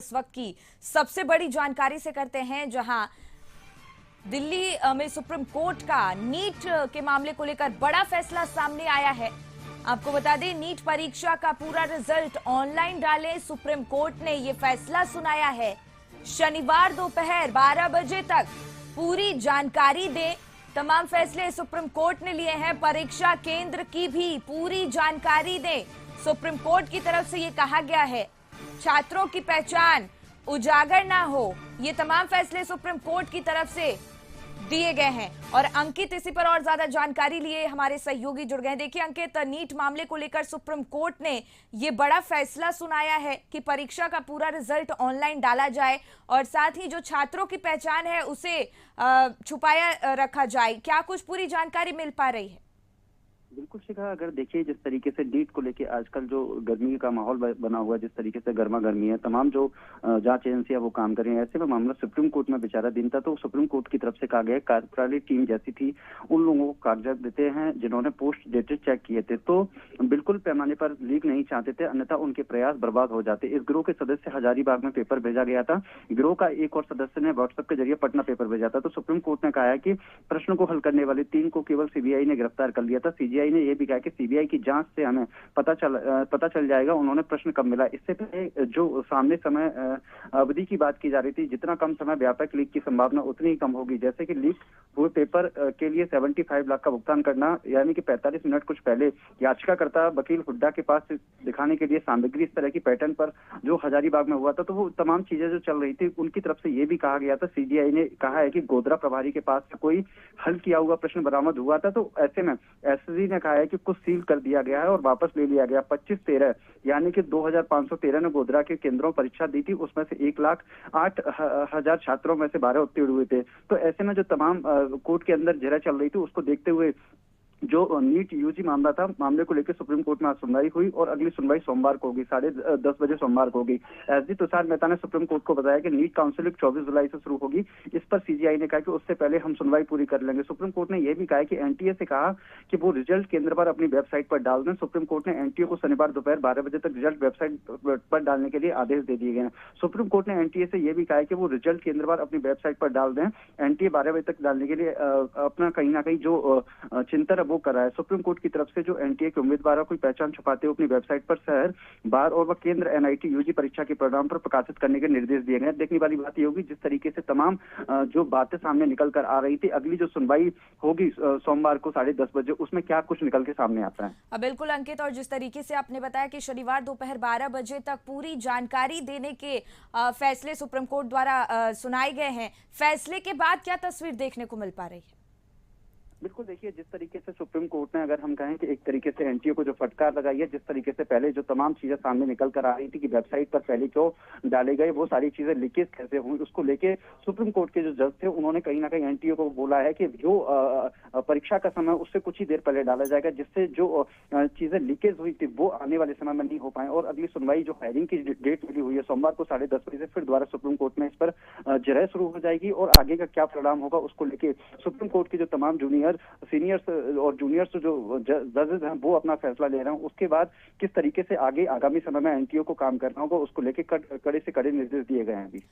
इस वक्त की सबसे बड़ी जानकारी से करते हैं, जहां दिल्ली में सुप्रीम कोर्ट का नीट के मामले को लेकर बड़ा फैसला सामने आया है। आपको बता दें, नीट परीक्षा का पूरा रिजल्ट ऑनलाइन डालें, सुप्रीम कोर्ट ने यह फैसला सुनाया है। शनिवार दोपहर 12 बजे तक पूरी जानकारी दें। तमाम फैसले सुप्रीम कोर्ट ने लिए हैं। परीक्षा केंद्र की भी पूरी जानकारी दें। सुप्रीम कोर्ट की तरफ से यह कहा गया है, छात्रों की पहचान उजागर ना हो। ये तमाम फैसले सुप्रीम कोर्ट की तरफ से दिए गए हैं। और अंकित इसी पर और ज्यादा जानकारी लिए हमारे सहयोगी जुड़ गए हैं। देखिए अंकित, नीट मामले को लेकर सुप्रीम कोर्ट ने ये बड़ा फैसला सुनाया है कि परीक्षा का पूरा रिजल्ट ऑनलाइन डाला जाए और साथ ही जो छात्रों की पहचान है उसे छुपाया रखा जाए। क्या कुछ पूरी जानकारी मिल पा रही है? बिल्कुल शिखा, अगर देखिए जिस तरीके से नीट को लेके आजकल जो गर्मी का माहौल बना हुआ है, जिस तरीके से गर्मा गर्मी है, तमाम जो जांच एजेंसियां वो काम कर रही हैं, ऐसे में मामला सुप्रीम कोर्ट में विचाराधीन था। तो सुप्रीम कोर्ट की तरफ से कहा गया, कार्यप्रणाली टीम जैसी थी, उन लोगों को कागजात देते हैं जिन्होंने पोस्ट डेटेड चेक किए थे, तो बिल्कुल पैमाने पर लीक नहीं चाहते थे, अन्यथा उनके प्रयास बर्बाद हो जाते। इस गिरोह के सदस्य हजारीबाग में पेपर भेजा गया था। गिरोह का एक और सदस्य ने व्हाट्सएप के जरिए पटना पेपर भेजा था। तो सुप्रीम कोर्ट ने कहा है कि प्रश्न को हल करने वाले 3 को केवल सीबीआई ने गिरफ्तार कर लिया था। सीबीआई ने यह भी कहा कि सीबीआई की जांच से हमें पता चल जाएगा उन्होंने प्रश्न कब मिला। इससे पहले जो सामने समय अवधि की बात की जा रही थी, जितना कम समय व्यापक लीक की संभावना उतनी ही कम होगी। जैसे कि लीक हुए पेपर के लिए 75 लाख का भुगतान करना, यानी कि 45 मिनट कुछ पहले याचिकाकर्ता वकील हुड्डा के पास दिखाने के लिए सामग्री इस तरह की पैटर्न पर जो हजारीबाग में हुआ था, तो वो तमाम चीजें जो चल रही थी उनकी तरफ से ये भी कहा गया था। सीबीआई ने कहा है कि गोधरा प्रभारी के पास कोई हल किया हुआ प्रश्न बरामद हुआ था, तो ऐसे में एसएससी ने कहा है कि कुछ सील कर दिया गया है और वापस ले लिया गया। 25/13 यानी कि 2513 ने गोधरा के केंद्रों परीक्षा दी थी, उसमें से 1,08,000 छात्रों में से 12 उत्तीर्ण हुए थे। तो ऐसे में जो तमाम कोर्ट के अंदर जहर चल रही थी, उसको देखते हुए जो नीट यूजी मामला था, मामले को लेकर सुप्रीम कोर्ट में आज सुनवाई हुई और अगली सुनवाई सोमवार को होगी, 10:30 बजे सोमवार को होगी। एसडी तुषार मेहता ने सुप्रीम कोर्ट को बताया कि नीट काउंसिलिंग 24 जुलाई से शुरू होगी। इस पर सीजीआई ने कहा कि उससे पहले हम सुनवाई पूरी कर लेंगे। सुप्रीम कोर्ट ने यह भी कहा कि एनटीए से कहा कि वो रिजल्ट केंद्र पर अपनी वेबसाइट पर डाल दें। सुप्रीम कोर्ट ने एनटीए को शनिवार दोपहर 12 बजे तक रिजल्ट वेबसाइट पर डालने के लिए आदेश दे दिए गए हैं। सुप्रीम कोर्ट ने एनटीए से यह भी कहा कि वो रिजल्ट केंद्र पर अपनी वेबसाइट पर डाल दें। एनटीए 12 बजे तक डालने के लिए अपना कहीं ना कहीं जो चिंतन है वो कर रहा है। सुप्रीम कोर्ट की तरफ से जो एनटीए के उम्मीदवारों की पहचान छुपाते हुए अपनी वेबसाइट पर शहर, बार और वह केंद्र एनआईटी यूजी परीक्षा के परिणाम पर प्रकाशित करने के निर्देश दिए गए। देखने वाली बात ये होगी, जिस तरीके से तमाम जो बातें सामने निकल कर आ रही थी, अगली जो सुनवाई होगी सोमवार को 10:30 बजे, उसमें क्या कुछ निकल के सामने आता है। बिल्कुल अंकित, और जिस तरीके से आपने बताया कि शनिवार दोपहर 12 बजे तक पूरी जानकारी देने के फैसले सुप्रीम कोर्ट द्वारा सुनाए गए हैं, फैसले के बाद क्या तस्वीर देखने को मिल पा रही है? बिल्कुल देखिए, जिस तरीके से सुप्रीम कोर्ट ने, अगर हम कहें कि एक तरीके से एनटीए को जो फटकार लगाई है, जिस तरीके से पहले जो तमाम चीजें सामने निकल कर आ रही थी कि वेबसाइट पर पहले क्यों डाले गए, वो सारी चीजें लीकेज कैसे हुई, उसको लेके सुप्रीम कोर्ट के जो जज थे उन्होंने कहीं ना कहीं एनटीए को बोला है कि जो परीक्षा का समय उससे कुछ ही देर पहले डाला जाएगा, जिससे जो चीजें लीकेज हुई थी वो आने वाले समय में नहीं हो पाए। और अगली सुनवाई जो हायरिंग की डेट मिली हुई है सोमवार को 10:30 बजे से, फिर दोबारा सुप्रीम कोर्ट में इस पर जरह शुरू हो जाएगी और आगे का क्या परिणाम होगा उसको लेके सुप्रीम कोर्ट के जो तमाम सीनियर्स और जूनियर्स जो जजेस हैं वो अपना फैसला ले रहे हैं। उसके बाद किस तरीके से आगे आगामी समय में एनटीए को काम करना होगा, उसको लेके कड़े से कड़े निर्देश दिए गए हैं अभी।